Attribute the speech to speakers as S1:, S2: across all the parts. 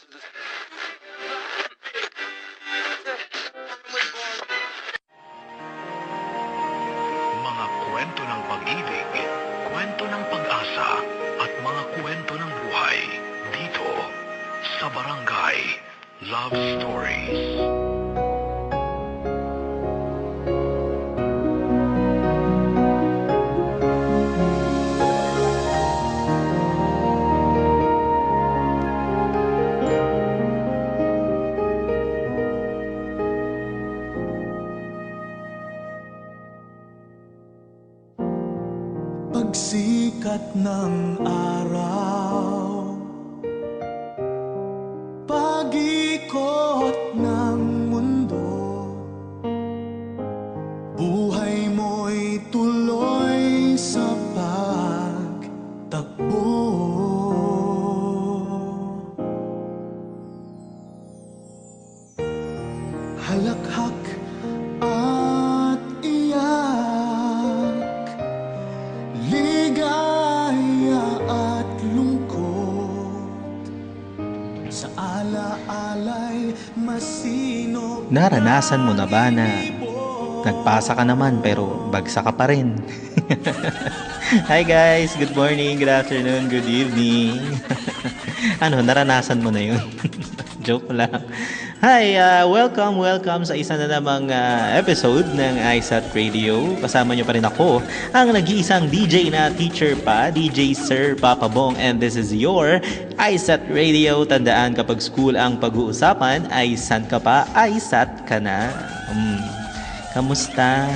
S1: Mga kwento ng pag-ibig, kwento ng pag-asa, at mga kwento ng buhay dito sa Barangay Love Stories.
S2: Pagsikat ng araw, pag-ikot ng mundo, buhay mo'y tuloy sa pagtakbo. Halakhak at iyak, ligaya at lungkot, sa ala-alay masino.
S3: Naranasan mo na ba na nagpasa ka naman pero bagsak ka pa rin? Hi guys, good morning, good afternoon, good evening. Naranasan mo na yun? Joke lang. Hi, welcome sa isa na namang episode ng iSat Radio. Kasama nyo pa rin ako, ang nag-iisang DJ na teacher pa, DJ Sir Papa Bong, and this is your iSat Radio. Tandaan, kapag school ang pag-uusapan, ay san ka pa, iSat ka na. Kamusta?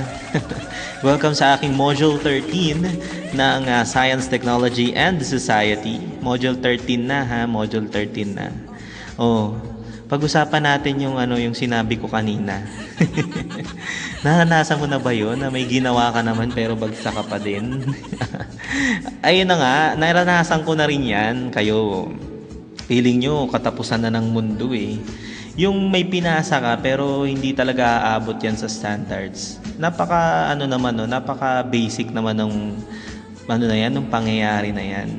S3: Welcome sa aking Module 13 ng Science, Technology, and Society. Module 13 na ha, Module 13 na. Pag-usapan natin yung sinabi ko kanina. Naranasan mo na ba yun na may ginawa ka naman pero bagsak ka pa din? Ayun na nga, naranasan ko na rin yan. Kayo, feeling nyo katapusan na ng mundo eh. Yung may pinasa ka pero hindi talaga aabot yan sa standards. Napaka napaka basic naman ng nung pangyayari na yan.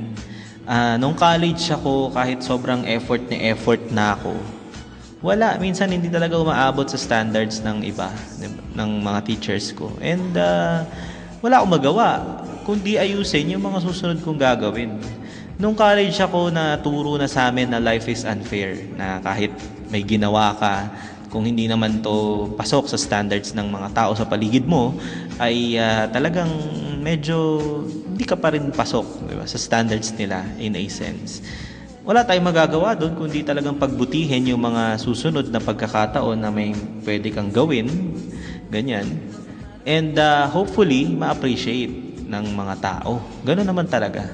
S3: Nung college ako, kahit sobrang effort na ako, wala, minsan hindi talaga umaabot sa standards ng iba, ng mga teachers ko. And wala akong magawa kundi ayusin yung mga susunod kong gagawin. Nung college ako, naturo na sa amin na life is unfair, na kahit may ginawa ka, kung hindi naman to pasok sa standards ng mga tao sa paligid mo, ay talagang medyo hindi ka pa rin pasok, diba, sa standards nila in a sense. Wala tayong magagawa doon kundi talagang pagbutihin yung mga susunod na pagkakataon na may pwede kang gawin, ganyan. And hopefully, ma-appreciate ng mga tao. Gano'n naman talaga.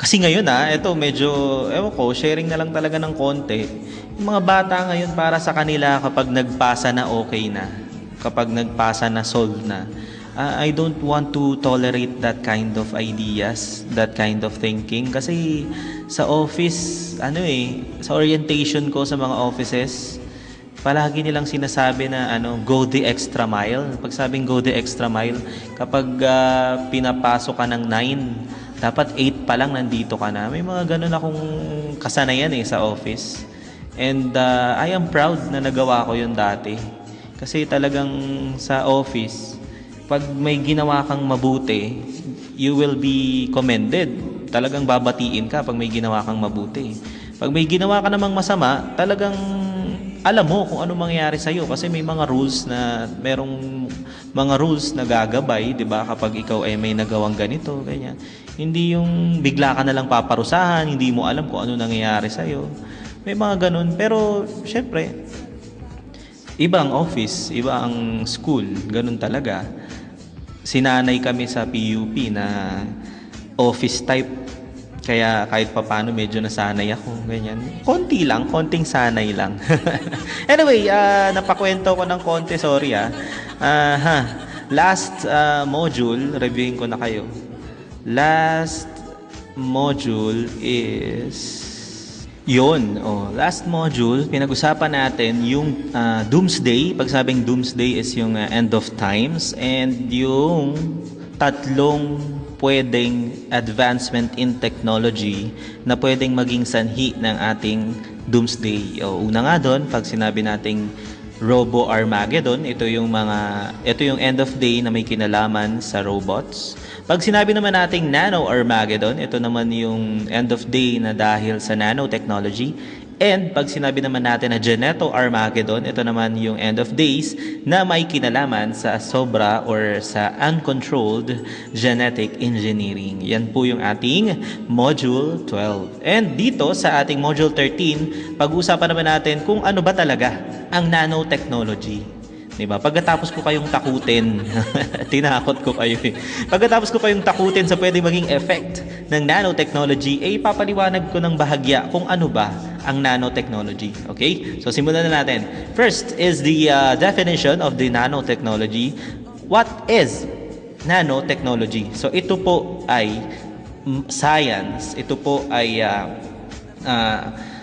S3: Kasi ngayon ito medyo, sharing na lang talaga ng konti. Yung mga bata ngayon, para sa kanila, kapag nagpasa na okay na, kapag nagpasa na solve na, I don't want to tolerate that kind of ideas, that kind of thinking. Kasi sa office, sa orientation ko sa mga offices, palagi nilang sinasabi na go the extra mile. Pag sabing go the extra mile, kapag pinapasok ka ng 9, dapat 8 pa lang nandito ka na. May mga ganun akong kasanayan sa office. And I am proud na nagawa ko yun dati. Kasi talagang sa office, pag may ginawa kang mabuti, you will be commended. Talagang babatiin ka pag may ginawa kang mabuti. Pag may ginawa ka namang masama, talagang alam mo kung ano mangyayari sa'yo. Kasi may mga rules na gagabay, di ba? Kapag ikaw ay may nagawang ganito, ganyan. Hindi yung bigla ka na lang paparusahan, hindi mo alam kung ano nangyayari sa'yo. May mga ganun. Pero, syempre, iba ang office, iba ang school. Ganun talaga. Sinanay kami sa PUP na office type. Kaya kahit papano medyo nasanay ako. Ganyan. Konting sanay lang. Anyway, napakwento ko ng konti, sorry Last module, reviewin ko na kayo. Last module is last module, pinag-usapan natin yung doomsday. Pag sabing doomsday is yung end of times, and yung tatlong pwedeng advancement in technology na pwedeng maging sanhi ng ating doomsday. O, una nga doon, pag sinabi nating Robo-Armageddon, ito yung end of day na may kinalaman sa robots. Pag sinabi naman nating Nano-Armageddon, ito naman yung end of day na dahil sa nanotechnology. And pag sinabi naman natin na Geneto-Armageddon, ito naman yung end of days na may kinalaman sa sobra or sa uncontrolled genetic engineering. Yan po yung ating Module 12. And dito sa ating Module 13, pag-uusapan naman natin kung ano ba talaga ang nanotechnology. Diba? Pagkatapos ko kayong takutin, tinakot ko kayo eh. Pagkatapos ko kayong takutin sa pwede maging effect ng nanotechnology, papaliwanag ko ng bahagya kung ano ba ang nanotechnology. Okay? So, simulan na natin. First is the definition of the nanotechnology. What is nanotechnology? So, ito po ay science. Ito po ay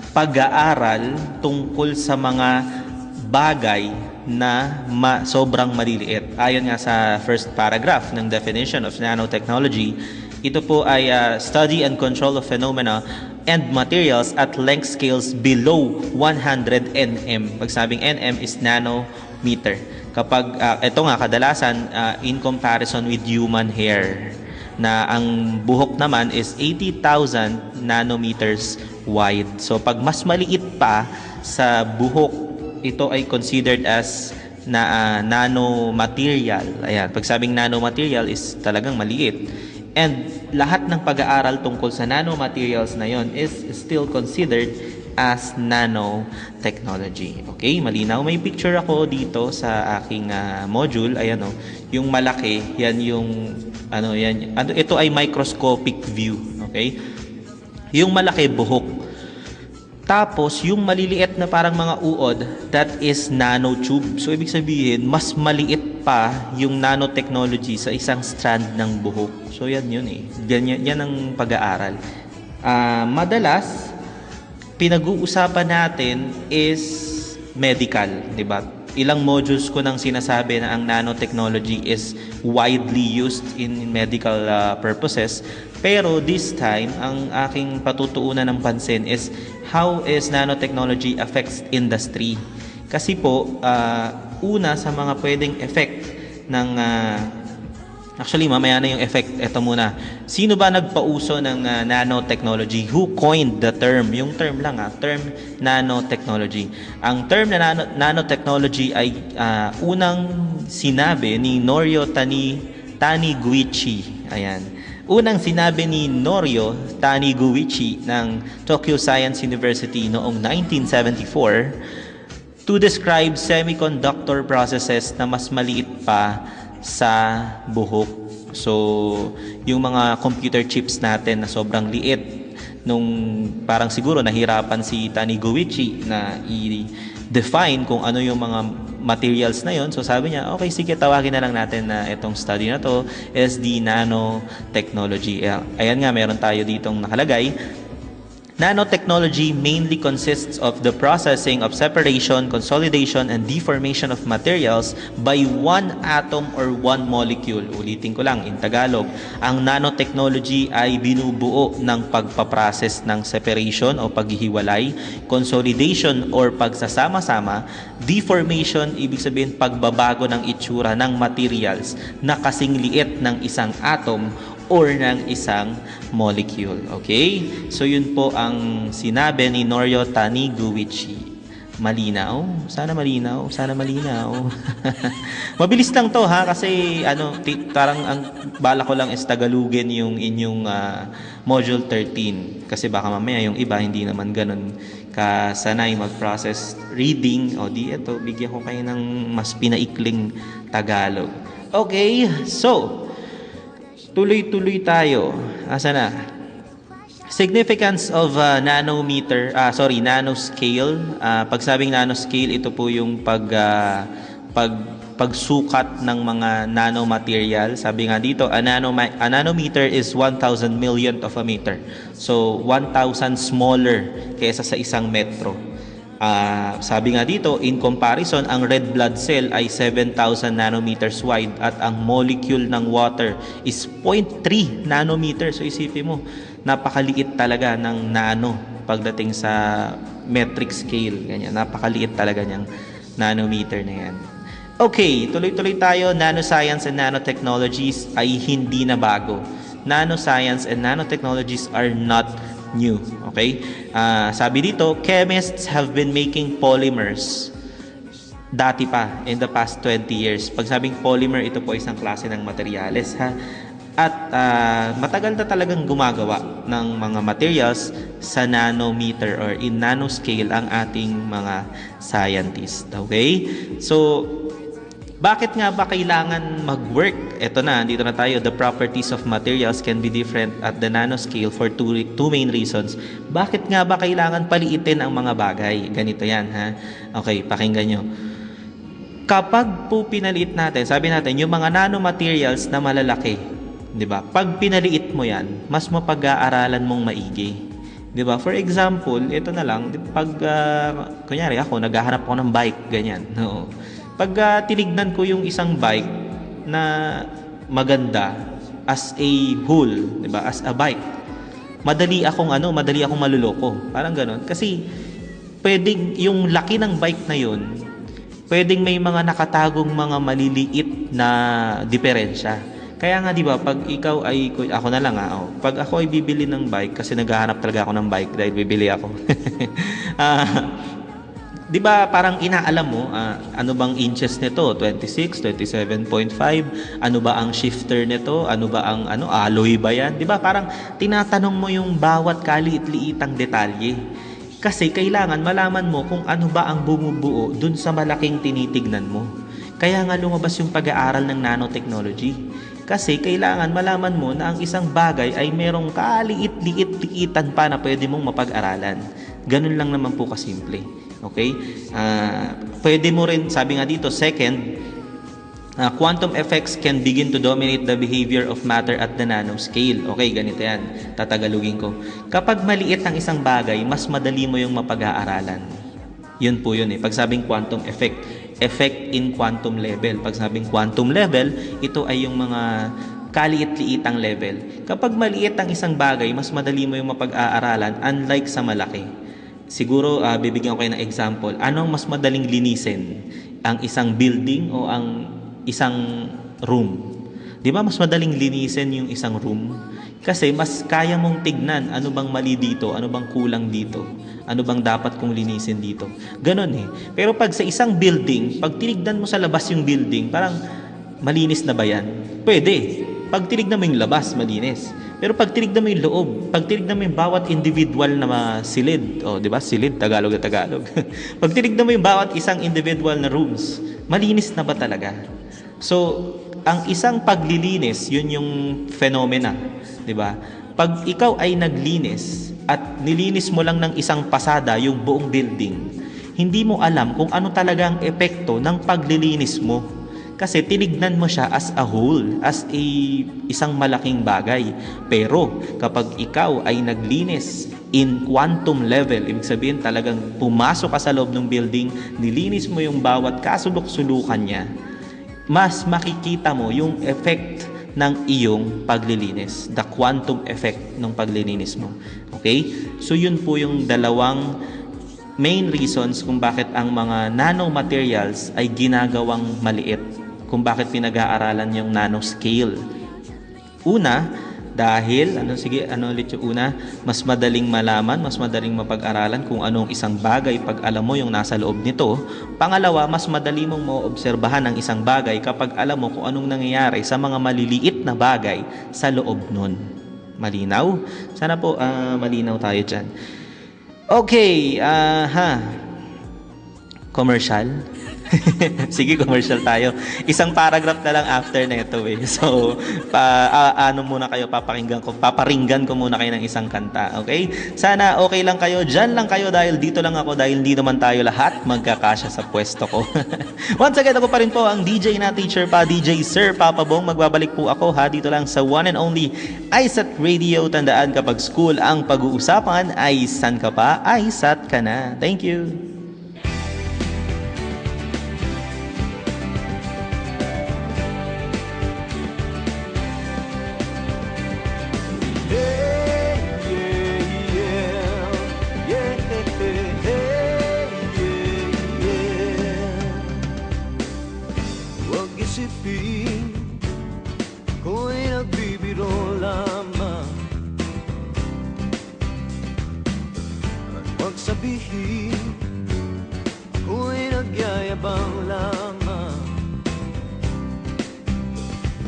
S3: pag-aaral tungkol sa mga bagay na sobrang maliliit. Ayon nga sa first paragraph ng definition of nanotechnology, ito po ay study and control of phenomena and materials at length scales below 100 nm. Pag sabing nm is nanometer. Kapag ito nga kadalasan in comparison with human hair, na ang buhok naman is 80,000 nanometers wide. So pag mas maliit pa sa buhok, ito ay considered as nanomaterial. Ayan, pag sabing nanomaterial is talagang maliit. And lahat ng pag-aaral tungkol sa nanomaterials na yon is still considered as nanotechnology. Okay, malinaw. May picture ako dito sa aking module. Ayan yung malaki, yan yung ito ay microscopic view. Okay? Yung malaki buhok. Tapos, yung maliliit na parang mga uod, that is nanotube. So, ibig sabihin, mas maliit pa yung nanotechnology sa isang strand ng buhok. So, yan yun eh. Yan ang pag-aaral. Madalas, pinag-uusapan natin is medical, di ba? Ilang modules ko nang sinasabi na ang nanotechnology is widely used in medical purposes. Pero this time, ang aking patutuunan ng pansin is how is nanotechnology affects industry. Kasi po, una sa mga pwedeng effect ng actually, mamaya na yung effect. Ito muna. Sino ba nagpauso ng nanotechnology? Who coined the term? Yung term lang term nanotechnology. Ang term na nanotechnology ay unang sinabi ni Norio Taniguchi. Ayan. Unang sinabi ni Norio Taniguchi ng Tokyo Science University noong 1974 to describe semiconductor processes na mas maliit pa sa buhok. So, yung mga computer chips natin na sobrang liit, nung parang siguro nahirapan si Taniguchi na i-define kung ano yung mga materials na yon. So, sabi niya, okay, sige, tawagin na lang natin na itong study na to is the nanotechnology. Ayan nga, meron tayo ditong nakalagay. Nanotechnology mainly consists of the processing of separation, consolidation, and deformation of materials by one atom or one molecule. Ulitin ko lang, in Tagalog, ang nanotechnology ay binubuo ng pagpaprocess ng separation o paghihiwalay, consolidation or pagsasama-sama, deformation, ibig sabihin pagbabago ng itsura ng materials na kasing liit ng isang atom or ng isang molecule. Okay? So, yun po ang sinabi ni Norio Taniguchi. Malinaw? Sana malinaw. Sana malinaw. Mabilis lang to ha, kasi parang ang bala ko lang is tagalugin yung inyong module 13. Kasi baka mamaya yung iba hindi naman ganun kasanay mag-process reading. O di ito, bigyan ko kayo ng mas pinaikling Tagalog. Okay, so tuloy-tuloy tayo. Asa na? Significance of nanoscale. Pag sabing nanoscale, ito po yung pagsukat ng mga nanomaterial. Sabi nga dito, a nanometer is 1,000 millionth of a meter. So, 1,000 smaller kaysa sa isang metro. Sabi nga dito, in comparison, ang red blood cell ay 7,000 nanometers wide at ang molecule ng water is 0.3 nanometers. So isipin mo, napakaliit talaga ng nano pagdating sa metric scale. Ganyan, napakaliit talaga niyang nanometer na yan. Okay, tuloy-tuloy tayo. Nanoscience and nanotechnologies ay hindi na bago. Nanoscience and nanotechnologies are not new. Okay? Sabi dito, chemists have been making polymers dati pa, in the past 20 years. Pag sabing polymer, ito po isang klase ng materyales, ha? At matagal na talagang gumagawa ng mga materials sa nanometer or in nanoscale ang ating mga scientists. Okay? So, bakit nga ba kailangan mag-work? Ito na, dito na tayo. The properties of materials can be different at the nanoscale for two main reasons. Bakit nga ba kailangan paliitin ang mga bagay? Ganito yan, ha? Okay, pakinggan nyo. Kapag po pinaliit natin, sabi natin, yung mga nanomaterials na malalaki, di ba? Pag pinaliit mo yan, mas mapag-aaralan mong maigi. Di ba? For example, ito na lang, pag, kunyari ako, naghahanap ako ng bike, ganyan. Oo. Pag tinignan ko yung isang bike na maganda as a whole, 'di ba? As a bike, madali akong maluloko. Parang ganoon. Kasi pwedeng yung laki ng bike na 'yon, pwedeng may mga nakatagong mga maliliit na diferensya. Kaya nga 'di ba, pag ikaw ay ako na lang pag ako ay bibili ng bike kasi naghahanap talaga ako ng bike dahil bibili ako. Di ba parang inaalam mo ano bang inches nito? 26, 27.5. Ano ba ang shifter nito? Ano ba ang alloy ba yan? Di ba parang tinatanong mo yung bawat kaliit-liitang detalye. Kasi kailangan malaman mo kung ano ba ang bumubuo dun sa malaking tinitignan mo. Kaya nga lumabas yung pag-aaral ng nanotechnology. Kasi kailangan malaman mo na ang isang bagay ay merong kaliit-liit-liitan pa na pwede mong mapag-aralan. Ganun lang naman po kasimple. Okay? Pwede mo rin, sabi nga dito, second, quantum effects can begin to dominate the behavior of matter at the nanoscale. Okay, ganito yan. Tatagalugin ko. Kapag maliit ang isang bagay, mas madali mo yung mapag-aaralan. Yun po yun eh. Pag sabing quantum effect, effect in quantum level. Pag sabing quantum level, ito ay yung mga kaliit-liitang level. Kapag maliit ang isang bagay, mas madali mo yung mapag-aaralan, unlike sa malaki. Siguro, bibigyan ko kayo ng example. Anong mas madaling linisin? Ang isang building o ang isang room? Di ba mas madaling linisin yung isang room? Kasi mas kaya mong tignan ano bang mali dito, ano bang kulang dito, ano bang dapat kong linisin dito. Ganon eh. Pero pag sa isang building, pag tinignan mo sa labas yung building, parang malinis na ba yan? Pwede. Pag tinignan mo yung labas, malinis. Pero pag tinignan mo yung loob, pag tinignan mo yung bawat individual na silid, di ba? Silid, Tagalog na Tagalog. Pag tinignan mo yung bawat isang individual na rooms, malinis na ba talaga? So, ang isang paglilinis, yun yung phenomena, di ba? Pag ikaw ay naglinis at nilinis mo lang ng isang pasada yung buong building, hindi mo alam kung ano talaga ang epekto ng paglilinis mo. Kasi tinignan mo siya as a whole, as isang malaking bagay. Pero kapag ikaw ay naglinis in quantum level, ibig sabihin talagang pumasok ka sa loob ng building, nilinis mo yung bawat kasulok-sulukan niya, mas makikita mo yung effect ng iyong paglilinis, the quantum effect ng paglilinis mo. Okay? So yun po yung dalawang main reasons kung bakit ang mga nanomaterials ay ginagawang maliit, kung bakit pinag-aaralan yung nanoscale. Una, dahil, ulit yung una? Mas madaling malaman, mas madaling mapag-aralan kung anong isang bagay pag alam mo yung nasa loob nito. Pangalawa, mas madali mong maobserbahan ang isang bagay kapag alam mo kung anong nangyayari sa mga maliliit na bagay sa loob nun. Malinaw? Sana po malinaw tayo dyan. Okay, commercial. Sige, commercial tayo. Isang paragraph na lang after na ito eh. So, paparinggan ko muna kayo ng isang kanta. Okay? Sana okay lang kayo. Diyan lang kayo dahil dito lang ako dahil hindi naman tayo lahat magkakasya sa pwesto ko. Once again, ako pa rin po ang DJ na teacher pa, DJ Sir Papa Bong. Magbabalik po ako dito lang sa one and only iSat Radio. Tandaan, kapag school ang pag-uusapan, ay san ka pa, iSat ka na. Thank you.
S2: sabihin ako'y nagyayabang lamang.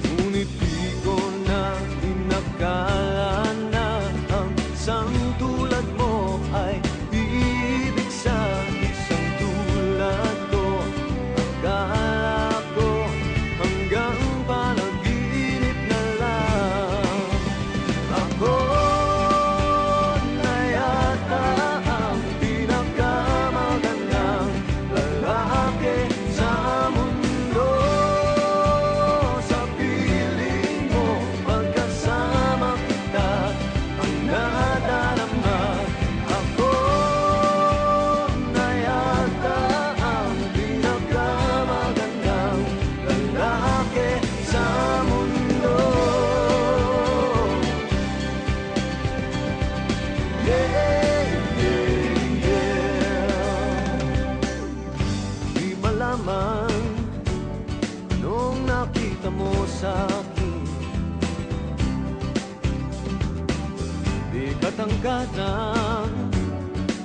S2: Ngunit di ko na inakala na ang isang tulad mo ay ibig sa isang tulad ko. Akala ko hanggang panaginip na lang. Ako na yata ang pinakamagandang lalaki sa mundo. Sa piling mo, pagkasama kita, ang nadarama. Ako na yata ang pinakamagandang lalaki sa mundo. Yeah, yeah, yeah. Di malaman anong nakita mo sa akin. Di katangkatan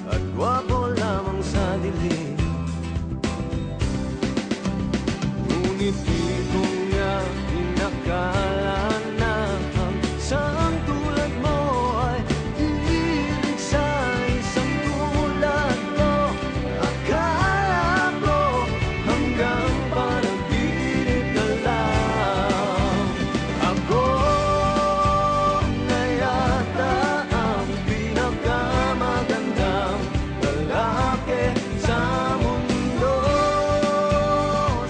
S2: at gwapo lamang sa dilim. Ngunit di ko nga inakala na ang isang tulad mo ay ibig sa isang tulad ko. Akala ko hanggang panaginip na lang. Ako na yata ang pinakamagandang lalaki sa mundo.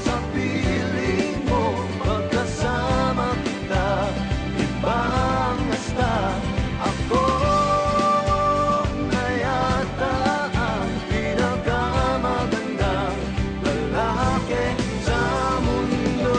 S2: Sa piling mo, pagkasama kita, iba ang asta. Ako na yata ang pinakamagandang lalaki sa mundo.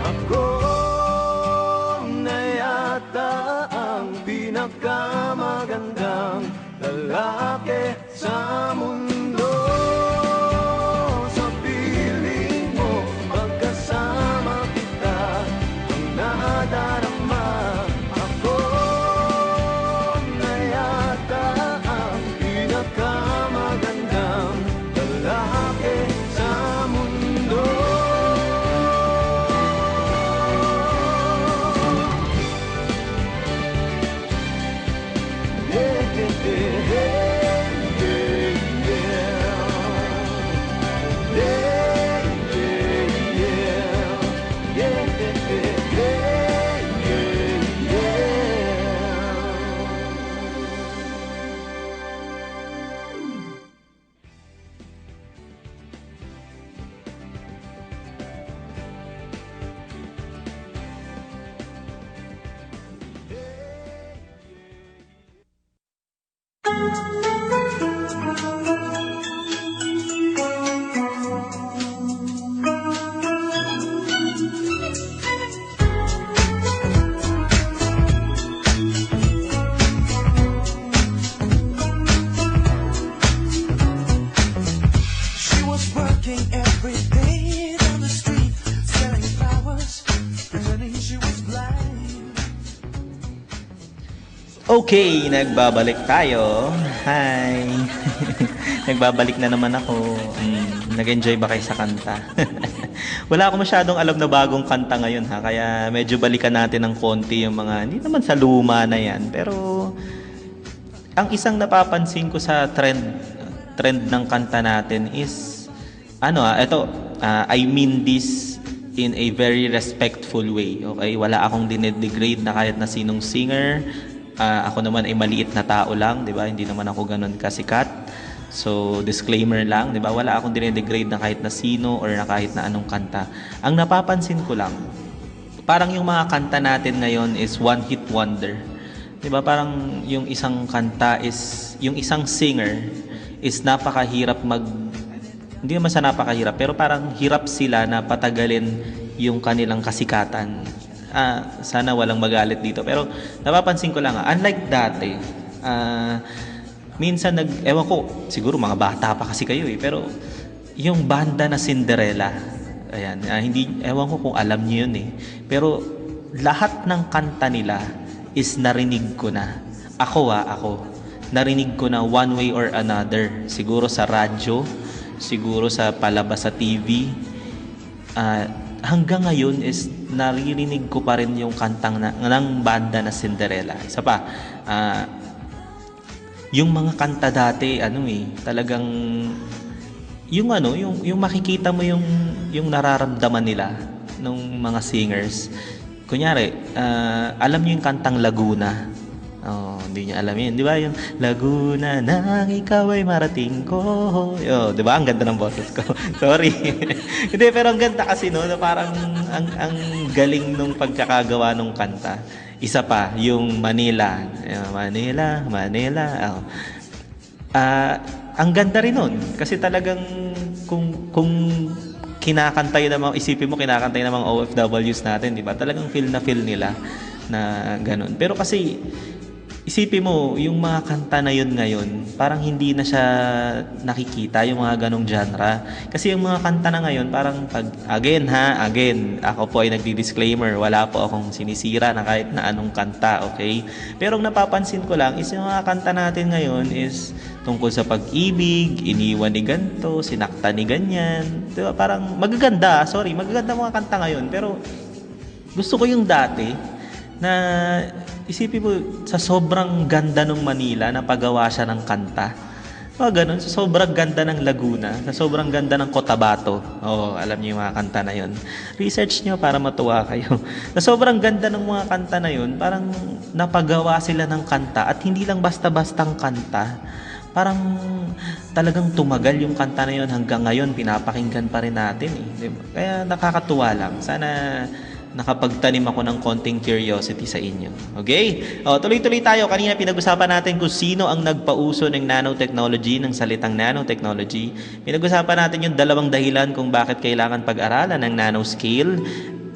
S2: Ako na yata ang pinakamagandang lalaki sa mundo. Sa piling mo, pagkasama kita, ang nadarama. Ako na yata ang pinakamagandang lalaki sa mundo. Yeah, yeah, yeah, yeah, yeah. Yeah, yeah, yeah. Yeah, yeah, yeah, yeah. She was working every day down the street, selling flowers, pretending she was blind.
S3: Okay, nagbabalik tayo. Hi! Nagbabalik na naman ako. Nag-enjoy ba kayo sa kanta? Wala ako masyadong alam na bagong kanta ngayon ha, kaya medyo balikan natin ng konti yung mga, hindi naman sa luma na yan, pero ang isang napapansin ko sa trend ng kanta natin is, I mean this in a very respectful way, okay? Wala akong dinedegrade na kahit na sinong singer. Ako naman ay maliit na tao lang, di ba? Hindi naman ako ganun kasikat. So, disclaimer lang, di ba? Wala akong dinedegrade na kahit na sino or na kahit na anong kanta. Ang napapansin ko lang, parang yung mga kanta natin ngayon is one hit wonder. Di ba? Parang yung isang kanta is, yung isang singer is napakahirap hindi naman sa napakahirap, pero parang hirap sila na patagalin yung kanilang kasikatan. sana walang magalit dito. Pero napapansin ko lang, unlike dati, minsan ewan ko, siguro mga bata pa kasi kayo eh, pero yung banda na Cinderella, ayan, hindi, ewan ko kung alam niyo yun eh. Pero lahat ng kanta nila is narinig ko na. Ako, narinig ko na one way or another. Siguro sa radyo, siguro sa palabas sa TV. Hanggang ngayon is naririnig ko pa rin yung kantang ng banda na Cinderella. Isa pa, yung mga kanta dati, talagang yung makikita mo yung nararamdaman nila ng mga singers. Kunyari, alam niyo yung kantang Laguna. Oh, hindi niya alam yun. Di ba yung Laguna nang ikaw ay marating ko. Di ba? Ang ganda ng boses ko. Sorry. Hindi, pero ang ganda kasi no, na parang ang galing nung pagkakagawa nung kanta. Isa pa, yung Manila. Manila. Oh. Ang ganda rin nun. Kasi talagang kung kinakanta yun ng mga, isipin mo, kinakanta yun ng mga OFWs natin, di ba? Talagang feel na feel nila na ganun. Pero kasi isipin mo, yung mga kanta na yun ngayon, parang hindi na siya nakikita, yung mga ganong genre. Kasi yung mga kanta na ngayon, parang again, ako po ay nagdi-disclaimer, wala po akong sinisira na kahit na anong kanta, okay? Pero ang napapansin ko lang is yung mga kanta natin ngayon is tungkol sa pag-ibig, iniwan ni ganto, sinakta ni ganyan. Diba? Parang magaganda mga kanta ngayon. Pero gusto ko yung dati na isipin mo, sa sobrang ganda ng Manila na pagawa siya ng kanta. Ganun, sa sobrang ganda ng Laguna, sa sobrang ganda ng Cotabato. Alam niyo yung mga kanta na yun. Research niyo para matuwa kayo. Sa sobrang ganda ng mga kanta na yun, parang napagawa sila ng kanta at hindi lang basta-bastang kanta. Parang talagang tumagal yung kanta na yun hanggang ngayon, pinapakinggan pa rin natin eh. Diba? Kaya nakakatuwa lang. Sana nakapagtanim ako ng konting curiosity sa inyo. Okay? Tuloy-tuloy tayo. Kanina pinag-usapan natin kung sino ang nagpauso ng nanotechnology, ng salitang nanotechnology. Pinag-usapan natin yung dalawang dahilan kung bakit kailangan pag-aralan ng nanoscale.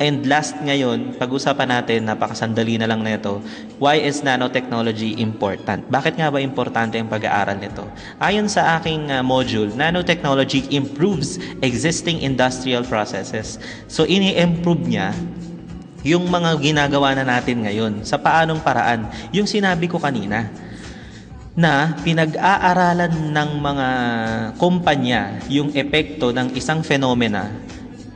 S3: And last ngayon, pag-usapan natin, napakasandali na lang nito, why is nanotechnology important? Bakit nga ba importante ang pag-aaral nito? Ayon sa aking module, nanotechnology improves existing industrial processes. So, ini-improve niya yung mga ginagawa na natin ngayon. Sa paanong paraan? Yung sinabi ko kanina, na pinag-aaralan ng mga kumpanya yung epekto ng isang fenomena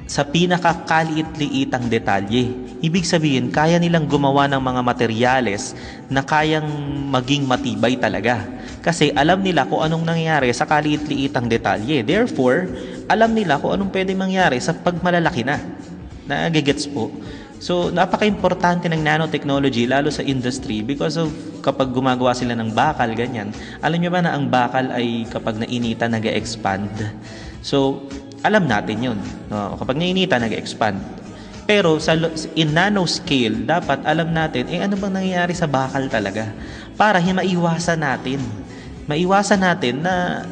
S3: sa pinakakaliit-liitang detalye. Ibig sabihin, kaya nilang gumawa ng mga materyales na kayang maging matibay talaga. Kasi alam nila kung anong nangyayari sa kaliit-liitang detalye. Therefore, alam nila kung anong pwede mangyari sa pagmalalaki na. Nagigets po. So, napaka-importante ng nanotechnology lalo sa industry because of kapag gumagawa sila ng bakal, ganyan. Alam niyo ba na ang bakal ay kapag nainitan, nag-expand? So, alam natin yun. No? Kapag nainitan, nag-expand. Pero in nanoscale, dapat alam natin, ano bang nangyayari sa bakal talaga? Para maiwasan natin. Maiwasan natin na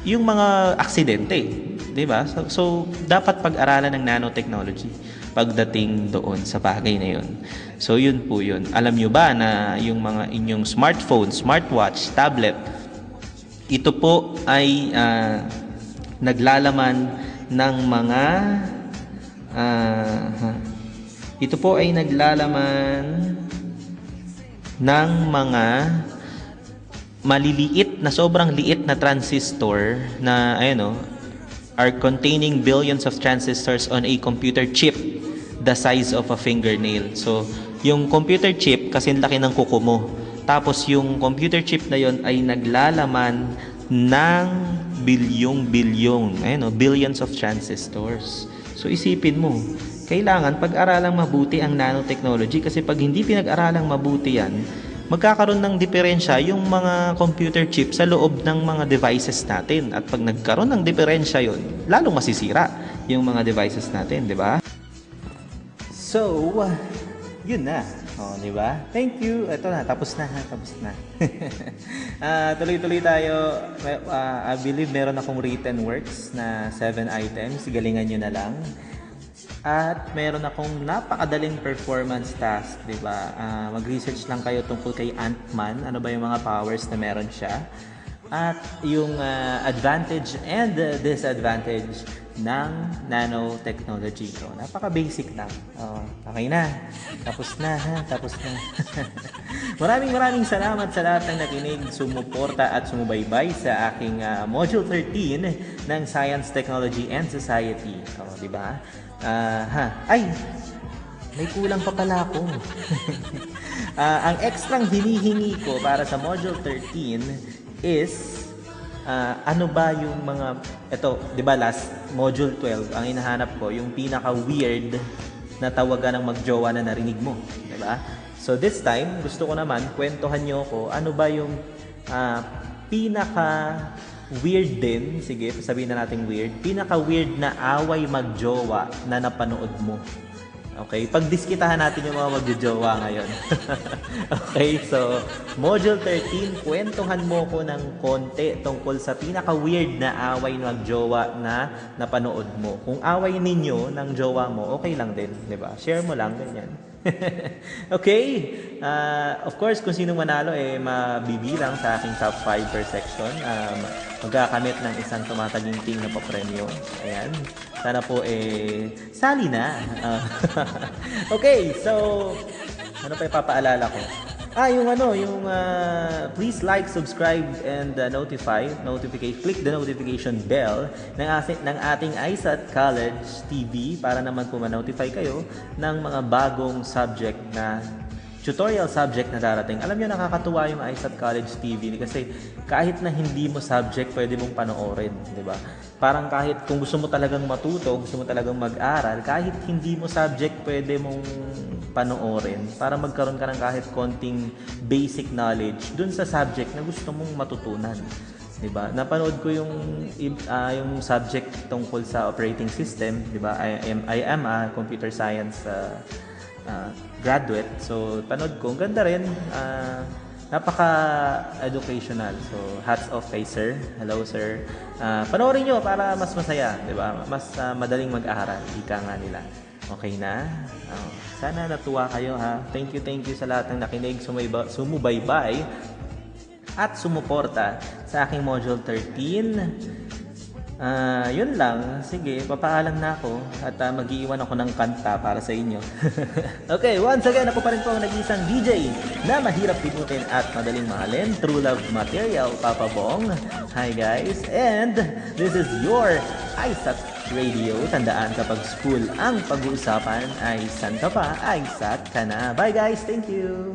S3: yung mga aksidente. Diba? So dapat pag-aralan ng nanotechnology pagdating doon sa bagay na yun. So yun po yun. Alam nyo ba na yung mga inyong smartphone, smartwatch, tablet, ito po ay naglalaman ng mga maliliit na sobrang liit na transistor na are containing billions of transistors on a computer chip the size of a fingernail. So, yung computer chip kasi laki ng kuko mo. Tapos yung computer chip na yon ay naglalaman ng billions of transistors. So, isipin mo, kailangan pag-aralang mabuti ang nanotechnology kasi pag hindi pinag-aralang mabuti yan, magkakaroon ng diferensya yung mga computer chip sa loob ng mga devices natin. At pag nagkaroon ng diferensya yun, lalong masisira yung mga devices natin, di ba? So, yun na. Di ba? Thank you. Ito na, tapos na. Tuloy-tuloy tayo. I believe meron akong written works na 7 items. Galingan nyo na lang. At meron akong napakadaling performance task, di ba? Mag-research lang kayo tungkol kay Ant-Man, ano ba yung mga powers na meron siya. At yung advantage and disadvantage ng nanotechnology. So, napaka-basic lang. Okay na. Tapos na, ha? Tapos na. Maraming salamat sa lahat ng nakinig, sumuporta at sumubaybay sa aking Module 13 ng Science, Technology, and Society. Di ba? Ay, may kulang pa pala ako. Ang extrang hinihingi ko para sa Module 13 is ano ba yung mga, ito, di ba last Module 12, ang hinahanap ko, yung pinaka-weird na tawagan ng magjowa na narinig mo. Di ba? So this time, gusto ko naman, kwentuhan nyo ko, ano ba yung pinaka-weird din, sige, sabihin na natin weird, pinaka-weird na away magjowa na napanood mo. Okay, pagdiskitahan natin yung mga magjojowa ngayon. Okay, so Module 13, kwentuhan mo ko ng konti tungkol sa pinaka-weird na away ng magjowa na napanood mo. Kung away ninyo ng jowa mo, okay lang din, di ba? Share mo lang, ganyan. Okay, of course, kung sino manalo, mabibilang sa aking top 5 per section. Magkakamit ng isang tumataginting na papremyo. Ayan. Sana po sali na. Okay, so ano pa ipapaalala ko? Yung please like, subscribe, and click the notification bell ng ating ISAT College TV para naman po ma-notify kayo ng mga bagong subject na tutorial subject na darating. Alam nyo, nakakatuwa yung ISAT College TV kasi kahit na hindi mo subject, pwede mong panoorin, di ba? Parang kahit kung gusto mo talagang matuto, gusto mo talagang mag-aral, kahit hindi mo subject, pwede mong panoorin para magkaroon ka ng kahit konting basic knowledge dun sa subject na gusto mong matutunan. Diba? Napanood ko yung subject tungkol sa operating system, diba? I am a computer science graduate. So, panood ko. Ang ganda rin. Napaka-educational. So, hats off kay sir. Hello, sir. Panoorin nyo para mas masaya. Diba? Mas madaling mag-aral. Ika nga nila. Okay na? Sana natuwa kayo, ha? Thank you sa lahat ng nakinig, sumubaybay, at sumuporta sa aking Module 13. Yun lang. Sige, papaalam na ako at mag-iiwan ako ng kanta para sa inyo. Okay, once again, ako pa rin po ang nag-iisang DJ na mahirap limutin at madaling mahalin. True Love Material, Papa Bong. Hi guys, and this is your ISAT Radio. Tandaan, kapag school ang pag-uusapan ay saan ka pa, ISAT ka na. Bye guys, thank you!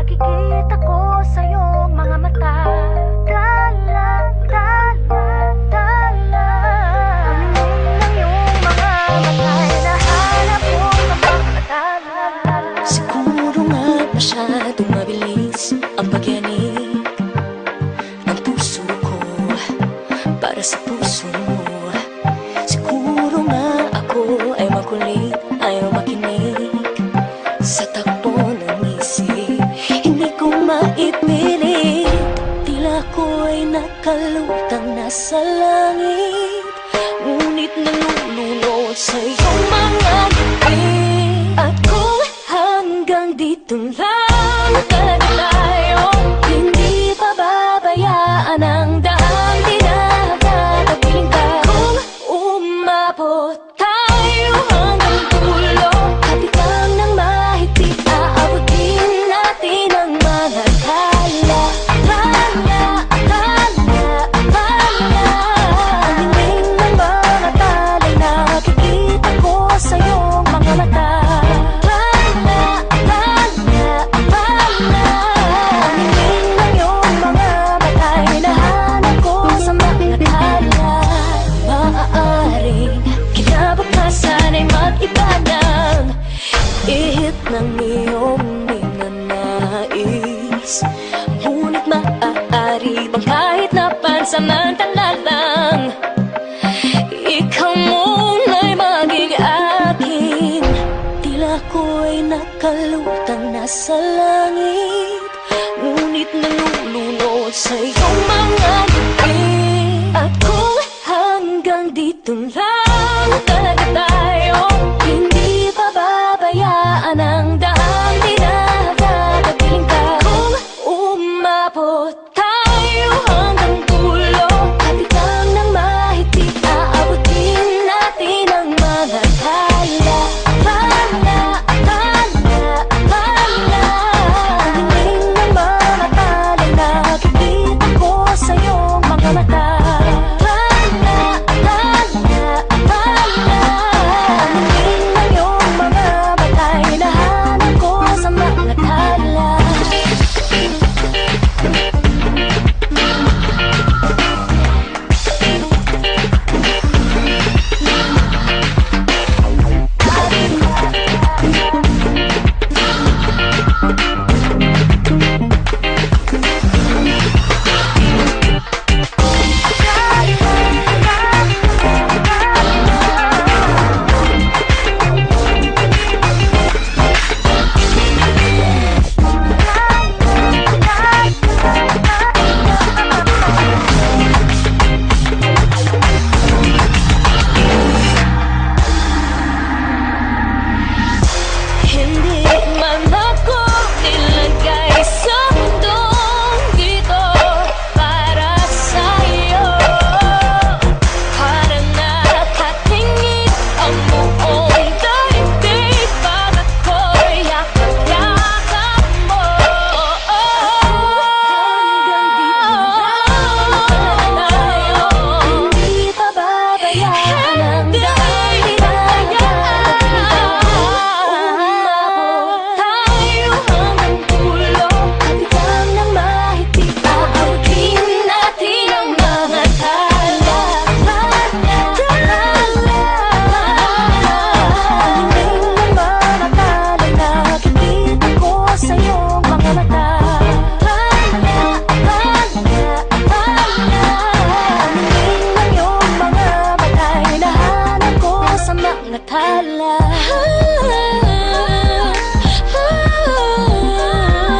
S4: Nakikita ko sa iyong mga mata. Dala, dala, dala. Ang iyong mga mata ay nahanap kong mapapatala. Siguro nga masyadong mabilis ang pagyanig ng puso ko para sa puso mo. Siguro nga ako ay makulit, ayaw makinig sa takbo ng isip. Hindi ko maipilit, tila ko'y nakalutang nasa langit, ngunit nalulunod sa iyong mga ngiti. At kung hanggang dito lang talaga tayo, hindi pababayaan ang daan, di na tatapiling ka. Kung umabot tayo hanggang dulo, kapitang ng mahigpit, aabutin natin ang mga kala. Kala, kala, kala. Ang hingin ng mga talay na makikita ko sa iyong mga mata. Kala, kala, kala. Ang hingin ng iyong mga mata ay hinahanap ko sa mga kala. Maaaring kinabukasan ay mag-iba ng ihip ng iyong ninanais, ngunit maaari bang kahit na pansamantala lang, ikaw muna'y maging akin. Tila ko'y nakalutang nasa langit, ngunit nalulunod lang talaga tayo. Hindi pababayaan ang daang dinadadapiling ka. Kung umabot tayo hanggang dulo, kapit lang ng mahigpit, aabutin natin ang mga tala. Ang hiling ng mga tala, nakikita ko sa iyong mga mata. Ang hiling ng iyong mga mata, hinahanap ko sa mga tala. Hindi man ako nilagay sa mundong dito para sa'yo. Para nakatingin ang buong daigdig pag ako'y yakap-yakap mo. Hanggang dito na tayo, hindi pababayaan ang daang dinadadapiling ka. Umabot tayo hanggang dulo, kapit lang ng mahigpit, aabutin natin ang mga tala. Ang hiling ng mga tala, nakikita ko sa iyong mga mata. Ang hiling ng iyong mga mata, hinahanap ko sa mga tala.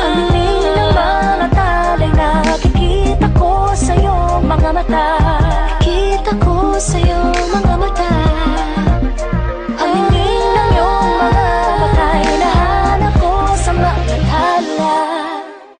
S4: Ang hiling ng mga tala'y nakikita ko sa iyong mga mata.